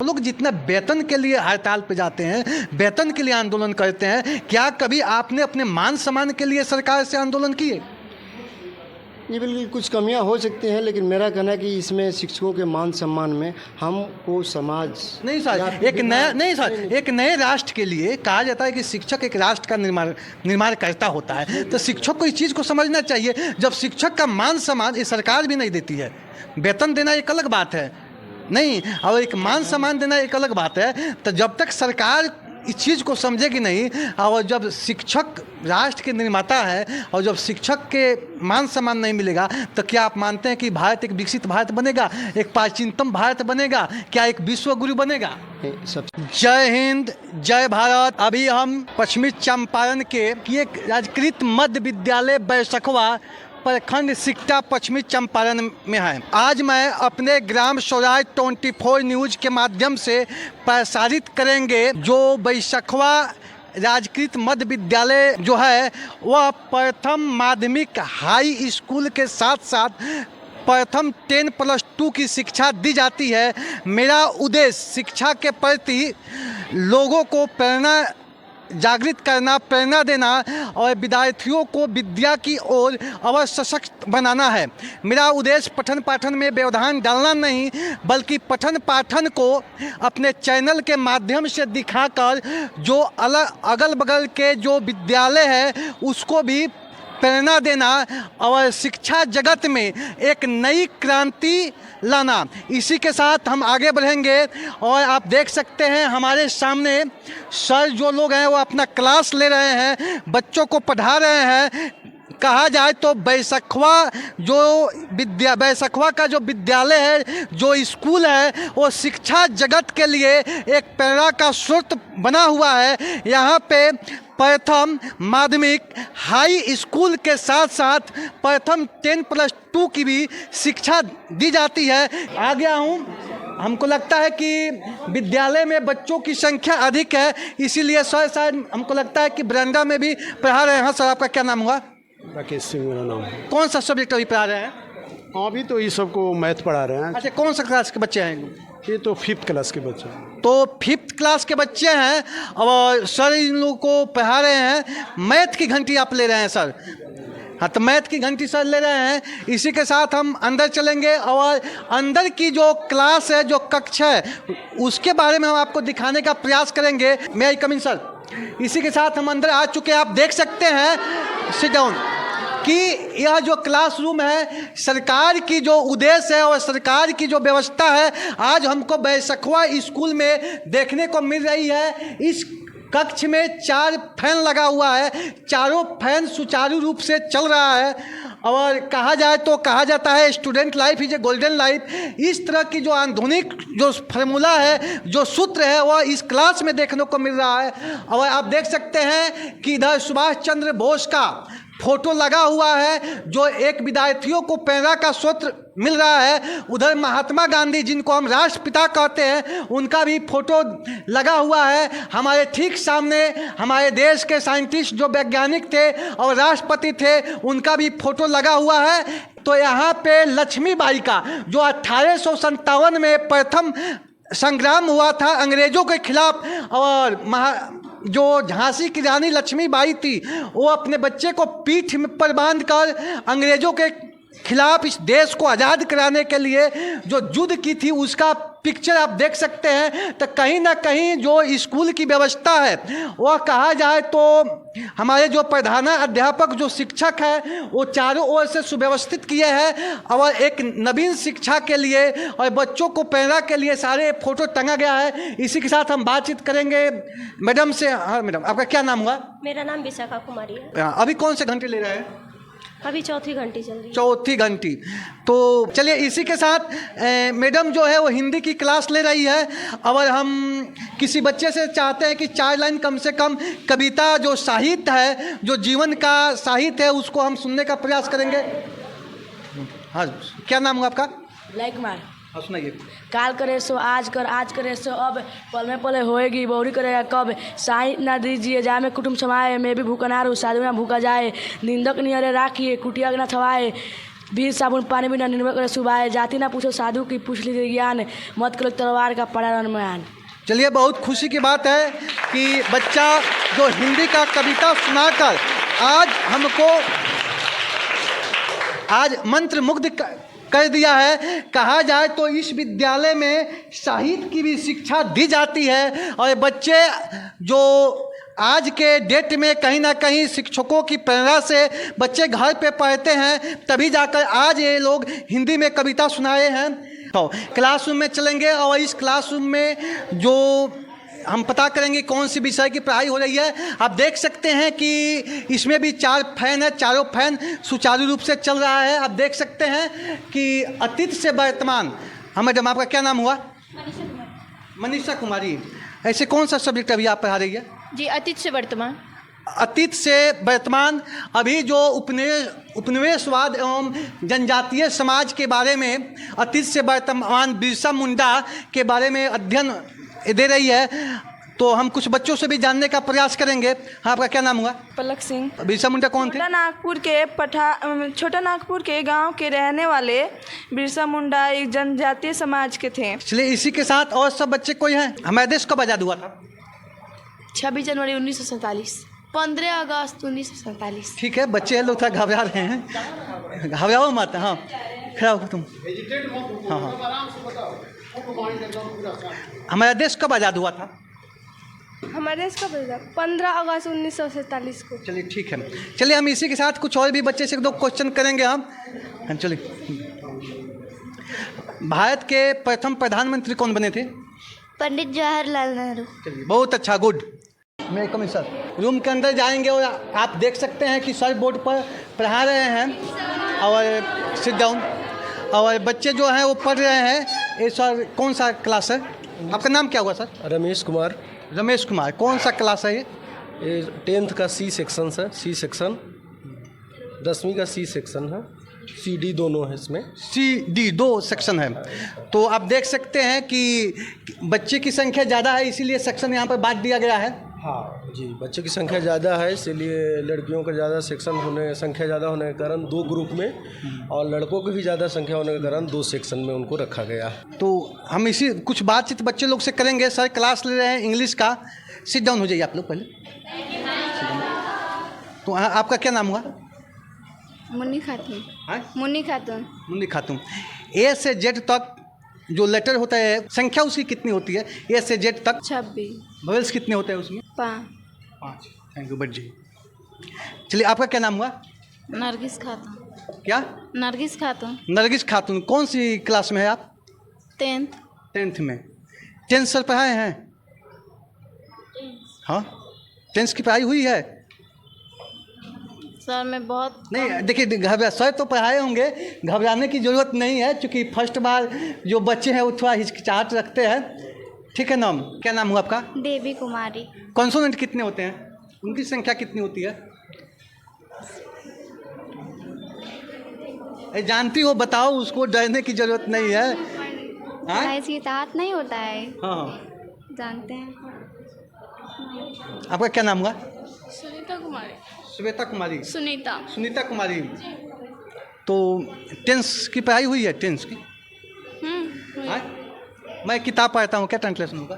लोग जितना वेतन के लिए हड़ताल पे जाते हैं, वेतन के लिए आंदोलन करते हैं, क्या कभी आपने अपने मान सम्मान के लिए सरकार से आंदोलन किए? ये बिल्कुल कुछ कमियां हो सकती हैं, लेकिन मेरा कहना है कि इसमें शिक्षकों के मान सम्मान में हमको समाज नहीं सर, एक नए राष्ट्र के लिए कहा जाता है कि शिक्षक एक राष्ट्र का निर्माण करता होता है, तो शिक्षक को इस चीज़ को समझना चाहिए। जब शिक्षक का मान सम्मान ये सरकार भी नहीं देती है, वेतन देना एक अलग बात है नहीं, और एक मान सम्मान देना एक अलग बात है, तो जब तक सरकार इस चीज़ को समझेगी नहीं, और जब शिक्षक राष्ट्र के निर्माता है और जब शिक्षक के मान सम्मान नहीं मिलेगा, तो क्या आप मानते हैं कि भारत एक विकसित भारत बनेगा, एक प्राचीनतम भारत बनेगा, क्या एक विश्व गुरु बनेगा? जय हिंद, जय भारत। अभी हम पश्चिमी चंपारण के एक राजकृत मध्य विद्यालय बैसखवा प्रखंड सिकटा पश्चिमी चंपारण में है। आज मैं अपने ग्राम स्वराज 24 न्यूज के माध्यम से प्रसारित करेंगे जो बैसखवा राजकृत मध्य विद्यालय जो है वह प्रथम माध्यमिक हाई स्कूल के साथ साथ प्रथम 10+2 की शिक्षा दी जाती है। मेरा उद्देश्य शिक्षा के प्रति लोगों को जागृत करना, प्रेरणा देना और विद्यार्थियों को विद्या की ओर अवश्य सशक्त बनाना है। मेरा उद्देश्य पठन पाठन में व्यवधान डालना नहीं, बल्कि पठन पाठन को अपने चैनल के माध्यम से दिखाकर जो अगल बगल के जो विद्यालय है उसको भी प्रेरणा देना और शिक्षा जगत में एक नई क्रांति लाना। इसी के साथ हम आगे बढ़ेंगे और आप देख सकते हैं हमारे सामने सर जो लोग हैं वो अपना क्लास ले रहे हैं, बच्चों को पढ़ा रहे हैं। कहा जाए तो बैसखवा का जो विद्यालय है, जो स्कूल है, वो शिक्षा जगत के लिए एक प्रेरणा का स्रोत बना हुआ है। यहाँ पे प्रथम माध्यमिक हाई स्कूल के साथ साथ प्रथम 10+2 की भी शिक्षा दी जाती है। आ गया हूँ, हमको लगता है कि विद्यालय में बच्चों की संख्या अधिक है, इसीलिए सर शायद हमको लगता है कि बरामदा में भी पढ़ा रहे हैं। सर आपका क्या नाम हुआ? राकेश सिंह मेरा नाम है। कौन सा सब्जेक्ट अभी पढ़ा रहे हैं? अभी तो ये सबको मैथ पढ़ा रहे हैं। अच्छा, कौन सा क्लास के बच्चे हैं? ये तो 5th क्लास के बच्चे हैं। तो 5th क्लास के बच्चे हैं और सर इन लोगों को पढ़ा रहे हैं। मैथ की घंटी आप ले रहे हैं सर? हाँ, तो मैथ की घंटी सर ले रहे हैं। इसी के साथ हम अंदर चलेंगे और अंदर की जो क्लास है, जो कक्ष है, उसके बारे में हम आपको दिखाने का प्रयास करेंगे। मे आई कम इन सर? इसी के साथ हम अंदर आ चुके हैं। आप देख सकते हैं, सिट डाउन, कि यह जो क्लासरूम है, सरकार की जो उद्देश्य है और सरकार की जो व्यवस्था है आज हमको बैसखवा स्कूल में देखने को मिल रही है। इस कक्ष में 4 फैन लगा हुआ है, चारों फैन सुचारू रूप से चल रहा है और कहा जाए तो कहा जाता है student life is a golden life. इस तरह की जो आधुनिक जो फार्मूला है, जो सूत्र है, वह इस क्लास में देखने को मिल रहा है। और आप देख सकते हैं कि इधर सुभाष चंद्र बोस का फोटो लगा हुआ है, जो एक विद्यार्थियों को प्रेरणा का स्रोत मिल रहा है। उधर महात्मा गांधी, जिनको हम राष्ट्रपिता कहते हैं, उनका भी फोटो लगा हुआ है। हमारे ठीक सामने हमारे देश के साइंटिस्ट जो वैज्ञानिक थे और राष्ट्रपति थे, उनका भी फोटो लगा हुआ है। तो यहाँ पे लक्ष्मीबाई का जो 1857 में प्रथम संग्राम हुआ था अंग्रेजों के खिलाफ, और जो झांसी की रानी लक्ष्मीबाई थी, वो अपने बच्चे को पीठ पर बांधकर अंग्रेजों के खिलाफ इस देश को आज़ाद कराने के लिए जो युद्ध की थी, उसका पिक्चर आप देख सकते हैं। तो कहीं ना कहीं जो स्कूल की व्यवस्था है, वह कहा जाए तो हमारे जो प्रधान अध्यापक जो शिक्षक है, वो चारों ओर से सुव्यवस्थित किए हैं और एक नवीन शिक्षा के लिए और बच्चों को प्रेरणा के लिए सारे फोटो टंगा गया है। इसी के साथ हम बातचीत करेंगे मैडम से। हाँ मैडम, आपका क्या नाम हुआ? मेरा नाम विशाखा कुमारी है। अभी कौन से घंटे ले रहे हैं? अभी चौथी घंटी चल रही है। चौथी घंटी। तो चलिए, इसी के साथ मैडम जो है वो हिंदी की क्लास ले रही है और हम किसी बच्चे से चाहते हैं कि 4 लाइन कम से कम कविता, जो साहित्य है, जो जीवन का साहित्य है, उसको हम सुनने का प्रयास करेंगे। हाँ, क्या नाम हुआ आपका? विनय कुमार। हाँ, सुनाइए। काल करे सो आज कर, आज करे सो अब, पल में पले होएगी, बहुरी करेगा कब। साई ना दीजिए जाए में कुटुम समाए, मैं भी भूखा ना रहूँ साधु ना भूखा जाए। निंदक निहरे राखिए, कुटिया ना छवाए, बीर साबुन पानी बिना निर्मल करे सुबाए, जाति ना पूछो साधु की पूछ लीजिए ज्ञान, मत करो तलवार का पड़ा रणमान। चलिए, बहुत खुशी की बात है कि बच्चा जो हिंदी का कविता सुनाकर आज मंत्र मुग्ध कर दिया है। कहा जाए तो इस विद्यालय में साहित्य की भी शिक्षा दी जाती है और बच्चे जो आज के डेट में कहीं ना कहीं शिक्षकों की प्रेरणा से बच्चे घर पे पढ़ते हैं, तभी जाकर आज ये लोग हिंदी में कविता सुनाए हैं। तो क्लासरूम में चलेंगे और इस क्लासरूम में जो हम पता करेंगे कौन सी विषय की पढ़ाई हो रही है। आप देख सकते हैं कि इसमें भी 4 फैन है, चारों फैन सुचारू रूप से चल रहा है। आप देख सकते हैं कि अतीत से वर्तमान। मैडम, आपका क्या नाम हुआ? मनीषा कुमारी। ऐसे कौन सा सब्जेक्ट अभी आप पढ़ा रही है? जी, अतीत से वर्तमान। अतीत से वर्तमान। अभी जो उपनिवेशवाद एवं जनजातीय समाज के बारे में अतीत से वर्तमान बिरसा मुंडा के बारे में अध्ययन दे रही है, तो हम कुछ बच्चों से भी जानने का प्रयास करेंगे। हाँ, आपका क्या नाम हुआ? पलक सिंह। बिरसा मुंडा कौन थे? छोटा नागपुर के गांव के रहने वाले बिरसा मुंडा एक जनजातीय समाज के थे। चलिए, इसी के साथ और सब बच्चे कोई हैं? हमारे देश कब आज़ाद हुआ था? 26 जनवरी 1947। 15 अगस्त 1947। ठीक है, बच्चे लोग था घबरा रहे हैं, घबराओ मत। हाँ, खड़ा हो तुम। हाँ हाँ, हमारा देश कब आज़ाद हुआ था? हमारे देश कब आज़ाद? 15 अगस्त 1947 को। चलिए, ठीक है। चलिए, हम इसी के साथ कुछ और भी बच्चे से 2 क्वेश्चन करेंगे हम। चलिए, भारत के प्रथम प्रधानमंत्री कौन बने थे? पंडित जवाहरलाल नेहरू। चलिए, बहुत अच्छा, गुड। मैं कम सर रूम के अंदर जाएंगे और आप देख सकते हैं कि सर बोर्ड पर पढ़ा रहे हैं और सिट डाउन, और बच्चे जो हैं वो पढ़ रहे हैं। ये सर कौन सा क्लास है? आपका नाम क्या हुआ सर? रमेश कुमार। रमेश कुमार। कौन सा क्लास है ये? 10th का C सेक्शन है, C सेक्शन। 10वीं का C सेक्शन है, CD दोनों है इसमें। CD 2 सेक्शन है। तो आप देख सकते हैं कि बच्चे की संख्या ज़्यादा है, इसीलिए सेक्शन यहाँ पर बांट दिया गया है। हाँ जी, बच्चे की संख्या ज़्यादा है, इसीलिए लड़कियों का ज़्यादा संख्या ज़्यादा होने के कारण 2 ग्रुप में, और लड़कों की भी ज़्यादा संख्या होने के कारण 2 सेक्शन में उनको रखा गया। तो हम इसी कुछ बातचीत बच्चे लोग से करेंगे। सर क्लास ले रहे हैं इंग्लिश का। सिट डाउन हो जाइए आप लोग पहले। तो आपका क्या नाम हुआ? मुन्नी खातून। मुन्नी खातून। मुन्नी खातून। A से Z तक जो लेटर होता है, संख्या उसकी कितनी होती है? A से Z तक 26। वोवेल्स कितने होते हैं उसमें? 5। थैंक यू, बैठ जाइए। चलिए, आपका क्या नाम हुआ? नरगिस खातून। क्या? नरगिस खातून। नरगिस खातून। कौन सी क्लास में है आप? 10th में। 10th सर पढ़ाए हैं? हाँ, 10th की पढ़ाई हुई है? सर मैं बहुत नहीं, देखिए, घबरा सर तो पढ़ाए होंगे, घबराने की ज़रूरत नहीं है, क्योंकि फर्स्ट बार जो बच्चे हैं वो थोड़ा हिचकिचाहट रखते हैं। ठीक है। नाम क्या नाम हुआ आपका? देवी कुमारी। कॉन्सोनेंट कितने होते हैं? उनकी संख्या कितनी होती है? जानती हो, बताओ, उसको डरने की ज़रूरत नहीं है। हाँ, हिचकिचाहट नहीं होता है। हाँ, जानते हैं। आपका क्या नाम हुआ? सुनीता कुमारी। श्वेता कुमारी। सुनीता कुमारी। तो 10th की पढ़ाई हुई है? 10th की? हाँ? मैं किताब पढ़ता हूँ, क्या ट्रांसलेशन होगा?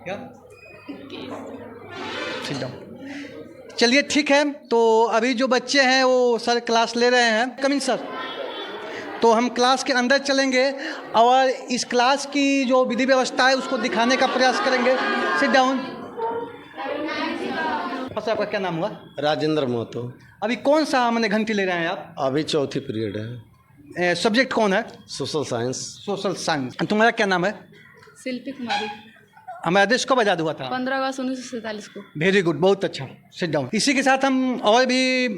क्या? ठीक है। चलिए, ठीक है। तो अभी जो बच्चे हैं वो सर क्लास ले रहे हैं। Coming sir. तो हम क्लास के अंदर चलेंगे और इस क्लास की जो विधि व्यवस्था है उसको दिखाने का प्रयास करेंगे। Sit down. आपका क्या नाम हुआ? राजेंद्र महतो। अभी कौन सा हमने घंटी ले रहे हैं आप? अभी 4थी पीरियड है। सब्जेक्ट कौन है? Social science. तुम्हारा क्या नाम है? शिल्पी कुमारी। हमारा देश कब आज़ाद हुआ था? 15 अगस्त 1947 को। वेरी गुड, बहुत अच्छा। Sit down. इसी के साथ हम और भी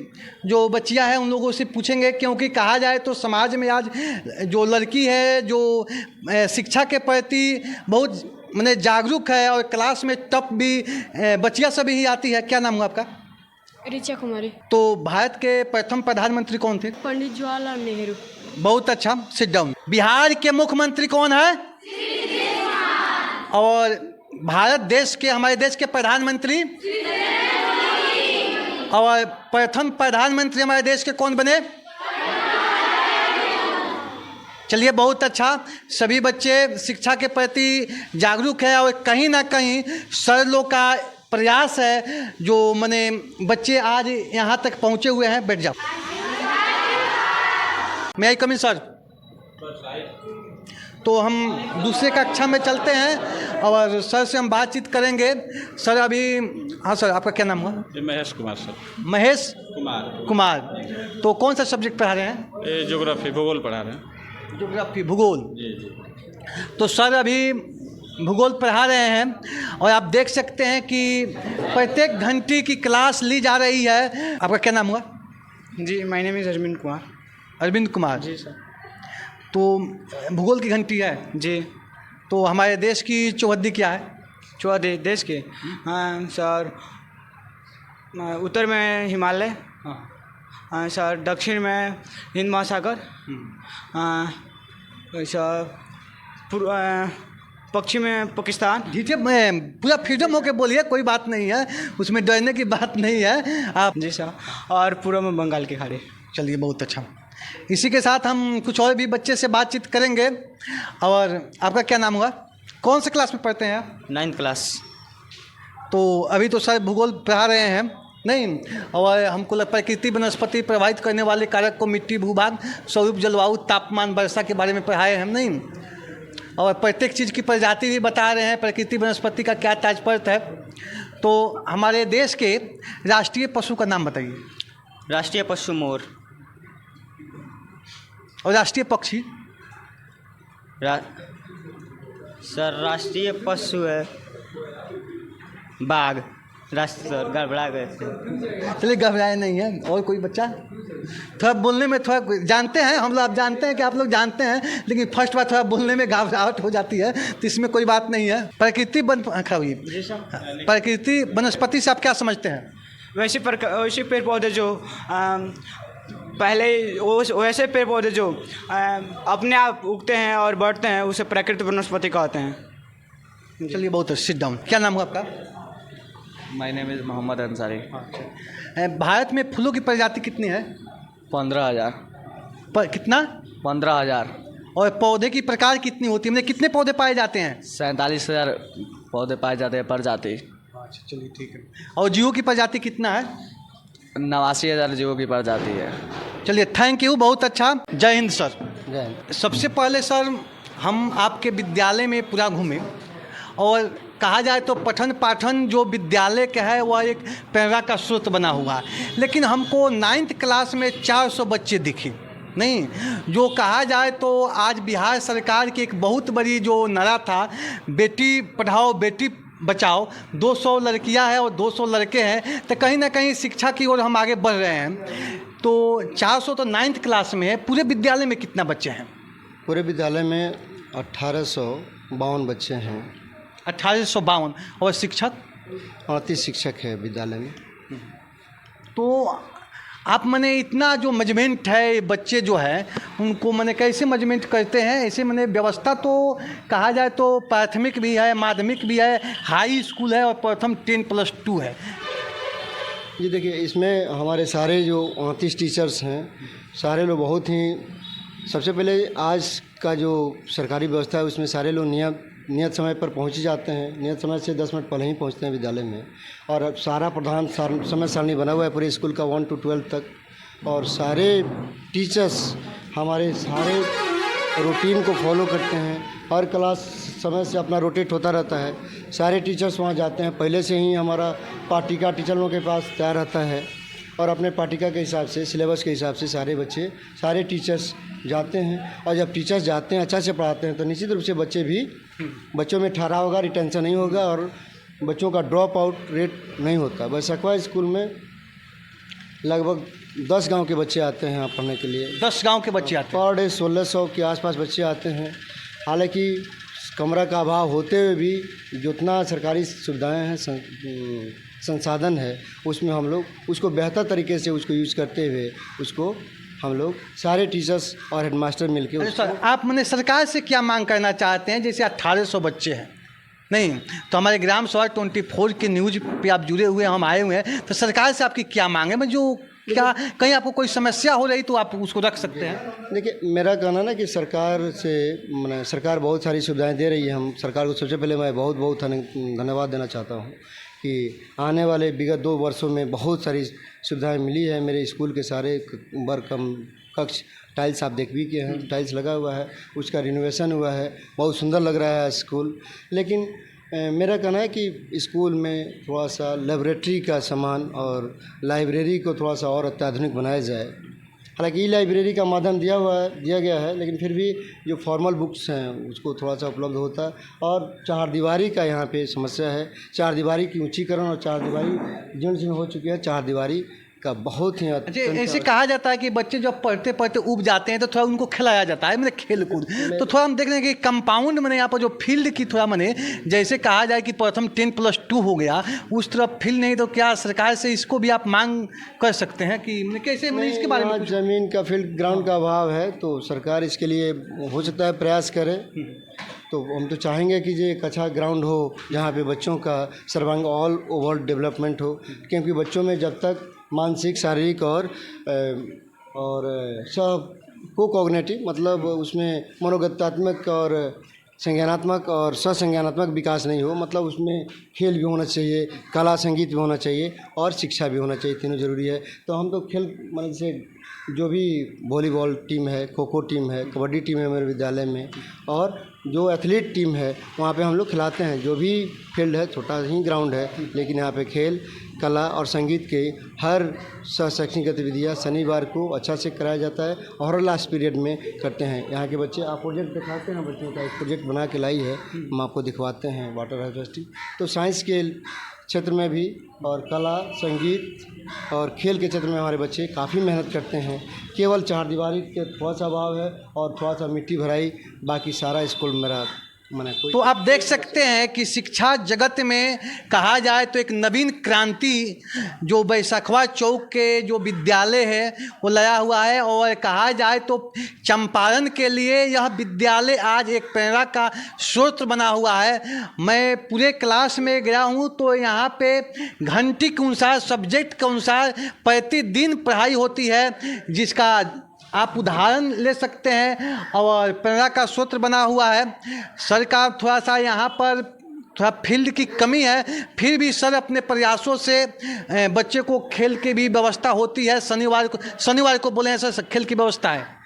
जो बच्चियां हैं उन लोगों से पूछेंगे, क्योंकि कहा जाए तो समाज में आज जो लड़की है जो शिक्षा के प्रति बहुत जागरूक है और क्लास में टॉप भी बच्चियां सभी ही आती है। क्या नाम हुआ आपका? ऋचा कुमारी। तो भारत के प्रथम प्रधानमंत्री कौन थे? पंडित जवाहरलाल नेहरू। बहुत अच्छा। Sit down. बिहार के मुख्यमंत्री कौन है? और भारत देश के, हमारे देश के प्रधानमंत्री? और प्रथम प्रधानमंत्री हमारे देश के कौन बने? चलिए, बहुत अच्छा। सभी बच्चे शिक्षा के प्रति जागरूक है और कहीं ना कहीं सर लोग का प्रयास है जो माने बच्चे आज यहाँ तक पहुँचे हुए हैं। बैठ जाओ। मैं आई कमिंग सर। तो हम दूसरे कक्षा में चलते हैं और सर से हम बातचीत करेंगे। सर अभी, हाँ सर, आपका क्या नाम हुआ? महेश कुमार सर। महेश कुमार। तो कौन सा सब्जेक्ट पढ़ा रहे हैं? ये ज्योग्राफी भूगोल पढ़ा रहे हैं। ज्योग्राफी, भूगोल। जी। तो सर अभी भूगोल पढ़ा रहे हैं और आप देख सकते हैं कि प्रत्येक घंटे की क्लास ली जा रही है। आपका क्या नाम हुआ? जी, my name is Arvind Kumar. Arvind Kumar ji sir. तो भूगोल की घंटी है जी। तो हमारे देश की चौहद्दी क्या है? चौदह देश के, हाँ सर, उत्तर में हिमालय, हाँ सर, दक्षिण में हिंद महासागर, सर पश्चिम में पाकिस्तान। ठीक है, मैं पूरा फ्रीडम होके बोलिए, कोई बात नहीं है, उसमें डरने की बात नहीं है आप। जी सर, और पूर्व में बंगाल के खाड़ी। चलिए, बहुत अच्छा। इसी के साथ हम कुछ और भी बच्चे से बातचीत करेंगे। और आपका क्या नाम हुआ? कौन से क्लास में पढ़ते हैं आप? 9th class. तो अभी तो सर भूगोल पढ़ा रहे हैं नहीं, और हमको लगता है प्रकृति वनस्पति प्रभावित करने वाले कारक को मिट्टी, भूभाग, स्वरूप, जलवायु, तापमान, वर्षा के बारे में पढ़ाए हैं नहीं, और प्रत्येक चीज़ की प्रजाति भी बता रहे हैं, प्रकृति वनस्पति का क्या तात्पर्य है। तो हमारे देश के राष्ट्रीय पशु का नाम बताइए। राष्ट्रीय पशु मोर। और राष्ट्रीय पक्षी? सर राष्ट्रीय पशु है बाघ। सर गड़बड़ा गए थे। चलिए, घबराए नहीं है। और कोई बच्चा? थोड़ा बोलने में थोड़ा जानते हैं हम लोग, आप जानते हैं कि आप लोग जानते हैं, लेकिन फर्स्ट बार थोड़ा बोलने में घबराहट हो जाती है, तो इसमें कोई बात नहीं है। प्रकृति प्रकृति वनस्पति से आप क्या समझते हैं? वैसे पेड़ पौधे जो पहले वैसे पेड़ पौधे जो अपने आप उगते हैं और बढ़ते हैं, उसे प्राकृतिक वनस्पति कहते हैं। चलिए, बहुत सिट डाउन। क्या नाम हुआ आपका? My name is Mohammad Ansari. Bharat में फूलों की प्रजाति कितनी है? 15,000। कितना? 15,000। और पौधे की प्रकार कितनी होती है? मतलब कितने पौधे पाए जाते हैं? 47,000 पौधे पाए जाते हैं प्रजाति। अच्छा, चलिए ठीक है। और जीवों की प्रजाति कितना है? 89,000 जीवों की प्रजाति है। चलिए, थैंक यू, बहुत अच्छा। जय हिंद सर। जय हिंद। सबसे पहले सर हम आपके विद्यालय में पूरा घूमे, और कहा जाए तो पठन पाठन जो विद्यालय का है वह एक प्रेरणा का स्रोत बना हुआ है, लेकिन हमको 9th क्लास में 400 बच्चे दिखे नहीं, जो कहा जाए तो आज बिहार सरकार की एक बहुत बड़ी जो नारा था, बेटी पढ़ाओ बेटी बचाओ, 200 लड़कियां हैं और 200 लड़के हैं, तो कहीं ना कहीं शिक्षा की ओर हम आगे बढ़ रहे हैं। तो 400 तो 9th क्लास में है। पूरे विद्यालय में कितना बच्चे हैं? पूरे विद्यालय में 1852 बच्चे हैं। 1852। और शिक्षक? 38 शिक्षक है विद्यालय में। तो आप मैंने इतना जो मैनेजमेंट है, बच्चे जो है उनको मैंने कैसे मैनेजमेंट करते हैं? ऐसे मैंने व्यवस्था तो कहा जाए तो प्राथमिक भी है, माध्यमिक भी है, हाई स्कूल है और प्रथम 10+2 है। जी देखिए, इसमें हमारे सारे जो 38 टीचर्स हैं, सारे लोग बहुत ही, सबसे पहले आज का जो सरकारी व्यवस्था है उसमें सारे लोग नियत समय पर पहुंच ही जाते हैं। नियत समय से 10 मिनट पहले ही पहुंचते हैं विद्यालय में, और सारा प्रधान समय सारणी बना हुआ है पूरे स्कूल का 1 to 12 तक, और सारे टीचर्स हमारे सारे रूटीन को फॉलो करते हैं। हर क्लास समय से अपना रोटेट होता रहता है, सारे टीचर्स वहाँ जाते हैं। पहले से ही हमारा पाठ्यक्रम टीचरों के पास तैयार रहता है, और अपने पाठ्यक्रम के हिसाब से, सिलेबस के हिसाब से सारे बच्चे, सारे टीचर्स जाते हैं। और जब टीचर्स जाते हैं, अच्छा से पढ़ाते हैं, तो निश्चित रूप से बच्चों में ठहराव होगा, रिटेंशन नहीं होगा, और बच्चों का ड्रॉप आउट रेट नहीं होता। बैसखवा स्कूल में लगभग 10 गांव के बच्चे आते हैं यहाँ पढ़ने के लिए। 10 गांव के बच्चे आते हैं? पर डे 1600 के आसपास बच्चे आते हैं। हालांकि कमरा का अभाव होते हुए भी जितना सरकारी सुविधाएं हैं, संसाधन है, उसमें हम लोग उसको बेहतर तरीके से उसको यूज़ करते हुए उसको हम लोग सारे टीचर्स और हेडमास्टर मिलकर। सर, आप मैंने सरकार से क्या मांग करना चाहते हैं? जैसे 1800 बच्चे हैं, नहीं, तो हमारे ग्राम सभा 24 के न्यूज़ पे आप जुड़े हुए हम आए हुए हैं, तो सरकार से आपकी क्या मांग है? मैं जो क्या कहीं आपको कोई समस्या हो रही तो आप उसको रख सकते हैं। देखिए, मेरा कहना ना कि सरकार से मैंने सरकार बहुत सारी सुविधाएं दे रही है। हम सरकार को सबसे पहले मैं बहुत बहुत धन्यवाद देना चाहता हूं कि आने वाले विगत 2 वर्षों में बहुत सारी सुविधाएं मिली है। मेरे स्कूल के सारे वर्ग कक्ष टाइल्स आप देख भी किए हैं, टाइल्स लगा हुआ है, उसका रिनोवेशन हुआ है, बहुत सुंदर लग रहा है स्कूल। लेकिन मेरा कहना है कि स्कूल में थोड़ा सा लेबोरेटरी का सामान और लाइब्रेरी को थोड़ा सा और अत्याधुनिक बनाया जाए। हालांकि ई लाइब्रेरी का माध्यम दिया गया है, लेकिन फिर भी जो फॉर्मल बुक्स हैं उसको थोड़ा सा उपलब्ध होता है। और 4 दीवारी का यहाँ पे समस्या है। 4 दीवारी की ऊंचीकरण और 4 दीवारी जीर्ण हो चुकी है। 4 दीवारी का बहुत ही अच्छा, ऐसे कहा जाता है कि बच्चे जब पढ़ते पढ़ते उब जाते हैं तो थोड़ा उनको खिलाया जाता है, मैंने खेल कूद। तो थोड़ा हम देख रहे हैं कि कंपाउंड मैंने यहाँ पर जो फील्ड की थोड़ा मैंने जैसे कहा जाए कि प्रथम 10+2 हो गया, उस तरफ फील्ड नहीं, तो क्या सरकार से इसको भी आप मांग कर सकते हैं कि कैसे मैंने इसके बारे में? ज़मीन का फील्ड ग्राउंड का अभाव है, तो सरकार इसके लिए हो सकता है प्रयास करे। तो हम तो चाहेंगे कि ये एक अच्छा ग्राउंड हो जहाँ पे बच्चों का सर्वांग ऑल ओवर डेवलपमेंट हो, क्योंकि बच्चों में जब तक मानसिक, शारीरिक और सब को कॉग्निटिव मतलब उसमें मनोगतात्मक और संज्ञानात्मक और ससंज्ञानात्मक विकास नहीं हो, मतलब उसमें खेल भी होना चाहिए, कला संगीत भी होना चाहिए और शिक्षा भी होना चाहिए, तीनों ज़रूरी है। तो हम तो खेल मतलब जैसे जो भी वॉलीबॉल टीम है, खो खो टीम है, कबड्डी टीम है मेरे विद्यालय में, और जो एथलीट टीम है वहाँ पे हम लोग खिलाते हैं। जो भी फील्ड है, छोटा ही ग्राउंड है, लेकिन यहाँ पे खेल, कला और संगीत के हर शैक्षणिक गतिविधियाँ शनिवार को अच्छा से कराया जाता है और लास्ट पीरियड में करते हैं। यहाँ के बच्चे, आप प्रोजेक्ट दिखाते हैं, बच्चों का एक प्रोजेक्ट बना के लाई है, हम आपको दिखवाते हैं, वाटर हार्वेस्टिंग। तो साइंस के क्षेत्र में भी और कला, संगीत और खेल के क्षेत्र में हमारे बच्चे काफ़ी मेहनत करते हैं। केवल 4 दीवारी के थोड़ा सा अभाव है और थोड़ा सा मिट्टी भराई, बाकी सारा स्कूल मेरा मैंने कोई। तो आप देख सकते हैं कि शिक्षा जगत में कहा जाए तो एक नवीन क्रांति जो बैसाखवा चौक के जो विद्यालय है वो लाया हुआ है, और कहा जाए तो चंपारण के लिए यह विद्यालय आज एक प्रेरणा का स्रोत बना हुआ है। मैं पूरे क्लास में गया हूँ तो यहाँ पे घंटी के अनुसार, सब्जेक्ट के अनुसार प्रतिदिन पढ़ाई होती है, जिसका आप उदाहरण ले सकते हैं और प्रेरणा का स्रोत बना हुआ है। सरकार थोड़ा सा यहाँ पर थोड़ा फील्ड की कमी है, फिर भी सर अपने प्रयासों से बच्चे को खेल की भी व्यवस्था होती है। शनिवार को बोले हैं सर खेल की व्यवस्था है,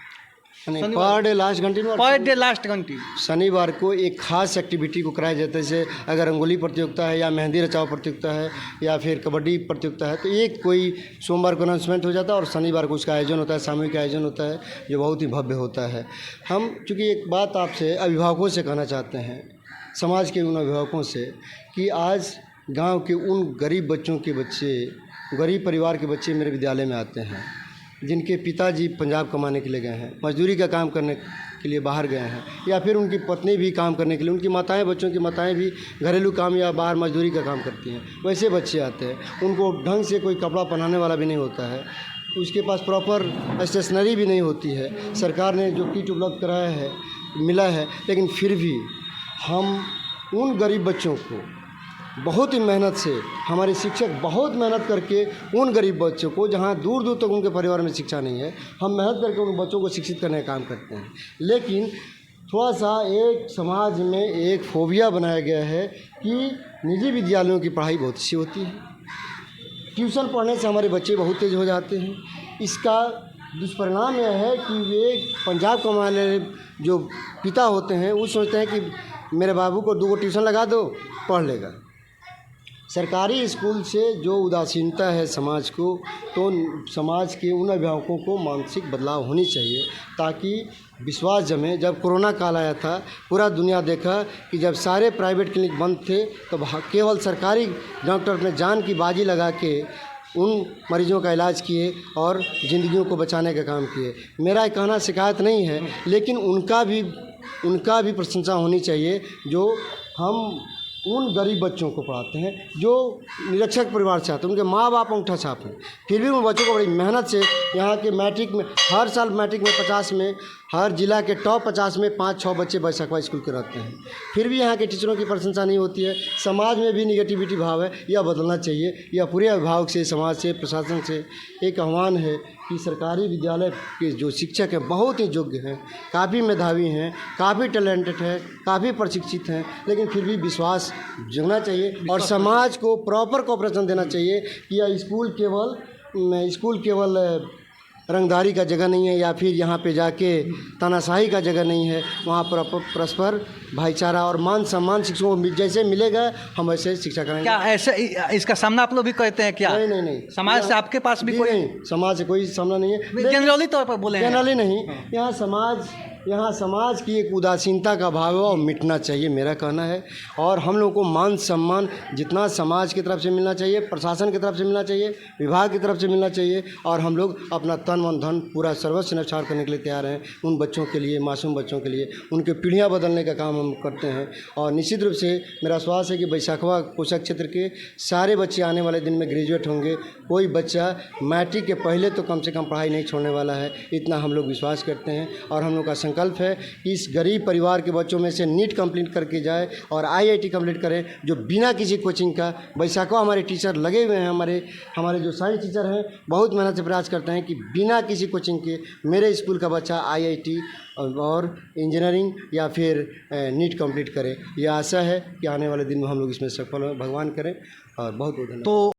पर डे लास्ट घंटी शनिवार को एक खास एक्टिविटी को कराया जाता है। जैसे अगर रंगोली प्रतियोगिता है या मेहंदी रचाव प्रतियोगिता है या फिर कबड्डी प्रतियोगिता है, तो एक कोई सोमवार को अनाउंसमेंट हो जाता है और शनिवार को उसका आयोजन होता है, सामूहिक आयोजन होता है, जो बहुत ही भव्य होता है। हम चूँकि एक बात आपसे अभिभावकों से कहना चाहते हैं, समाज के उन अभिभावकों से, कि आज गाँव के उन गरीब बच्चों के बच्चे, गरीब परिवार के बच्चे मेरे विद्यालय में आते हैं, जिनके पिताजी पंजाब कमाने के लिए गए हैं, मजदूरी का काम करने के लिए बाहर गए हैं, या फिर उनकी पत्नी भी काम करने के लिए, उनकी माताएं, बच्चों की माताएं भी घरेलू काम या बाहर मजदूरी का काम करती हैं, वैसे बच्चे आते हैं। उनको ढंग से कोई कपड़ा पहनाने वाला भी नहीं होता है, उसके पास प्रॉपर स्टेशनरी भी नहीं होती है। सरकार ने जो किट उपलब्ध कराया है, मिला है, लेकिन फिर भी हम उन गरीब बच्चों को बहुत ही मेहनत से, हमारे शिक्षक बहुत मेहनत करके उन गरीब बच्चों को, जहाँ दूर दूर तक उनके परिवार में शिक्षा नहीं है, हम मेहनत करके उन बच्चों को शिक्षित करने का काम करते हैं। लेकिन थोड़ा सा एक समाज में एक फोबिया बनाया गया है कि निजी विद्यालयों की पढ़ाई बहुत अच्छी होती है, ट्यूशन पढ़ने से हमारे बच्चे बहुत तेज़ हो जाते हैं। इसका दुष्परिणाम यह है कि वे पंजाब कमाने जो पिता होते हैं वो सोचते हैं कि मेरे बाबू को 2 ट्यूशन लगा दो, पढ़ लेगा। सरकारी स्कूल से जो उदासीनता है समाज को, तो समाज के उन अभिभावकों को मानसिक बदलाव होनी चाहिए, ताकि विश्वास जमे। जब कोरोना काल आया था, पूरा दुनिया देखा कि जब सारे प्राइवेट क्लिनिक बंद थे, तो केवल सरकारी डॉक्टर अपने जान की बाजी लगा के उन मरीजों का इलाज किए और ज़िंदगियों को बचाने का काम किए। मेरा कहना शिकायत नहीं है, लेकिन उनका भी प्रशंसा होनी चाहिए, जो हम उन गरीब बच्चों को पढ़ाते हैं, जो निरक्षर परिवार से आते हैं, उनके माँ बाप अंगूठा छाप हैं, फिर भी उन बच्चों को बड़ी मेहनत से यहाँ के मैट्रिक में, हर साल मैट्रिक में 50 में हर जिला के टॉप 50 में 5-6 बच्चे बैसाखवा स्कूल के रहते हैं। फिर भी यहाँ के टीचरों की प्रशंसा नहीं होती है। समाज में भी निगेटिविटी भाव है, यह बदलना चाहिए। यह पूरे अभिभावक से, समाज से, प्रशासन से एक आह्वान है कि सरकारी विद्यालय के जो शिक्षक हैं बहुत ही योग्य हैं, काफ़ी मेधावी हैं, काफ़ी टैलेंटेड हैं, काफ़ी प्रशिक्षित हैं, लेकिन फिर भी विश्वास जगना चाहिए और समाज को प्रॉपर कोऑपरेशन देना चाहिए कि यह स्कूल केवल रंगदारी का जगह नहीं है या फिर यहाँ पे जाके तानाशाही का जगह नहीं है। वहाँ पर परस्पर भाईचारा और मान सम्मान शिक्षकों को जैसे मिलेगा हम वैसे शिक्षा करेंगे। क्या ऐसे इसका सामना आप लोग भी करते हैं क्या? नहीं। समाज से आपके पास भी कोई नहीं, समाज से कोई सामना नहीं है। जनरली तौर पर बोले हैं। जनरली नहीं, यहाँ समाज की एक उदासीनता का भाव है और मिटना चाहिए, मेरा कहना है। और हम लोगों को मान सम्मान जितना समाज की तरफ से मिलना चाहिए, प्रशासन की तरफ से मिलना चाहिए, विभाग की तरफ से मिलना चाहिए, और हम लोग अपना तन मन धन पूरा सर्वस्व न्यौछावर करने के लिए तैयार हैं उन बच्चों के लिए, मासूम बच्चों के लिए। उनके पीढ़ियाँ बदलने का काम हम करते हैं। और निश्चित रूप से मेरा विश्वास है कि बैसाखवा कोषाक क्षेत्र के सारे बच्चे आने वाले दिन में ग्रेजुएट होंगे। कोई बच्चा मैट्रिक के पहले तो कम से कम पढ़ाई नहीं छोड़ने वाला है, इतना हम लोग विश्वास करते हैं। और हम लोग का संकल्प है कि इस गरीब परिवार के बच्चों में से नीट कंप्लीट करके जाए और IIT कंप्लीट करें, जो बिना किसी कोचिंग का। बैसाखवा हमारे टीचर लगे हुए हैं, हमारे जो साइंस टीचर हैं बहुत मेहनत से प्रयास करते हैं कि बिना किसी कोचिंग के मेरे स्कूल का बच्चा IIT और इंजीनियरिंग या फिर नीट कंप्लीट करे। यह आशा है कि आने वाले दिन में हम लोग इसमें सफल हों, भगवान करें। और बहुत बहुत धन्यवाद। तो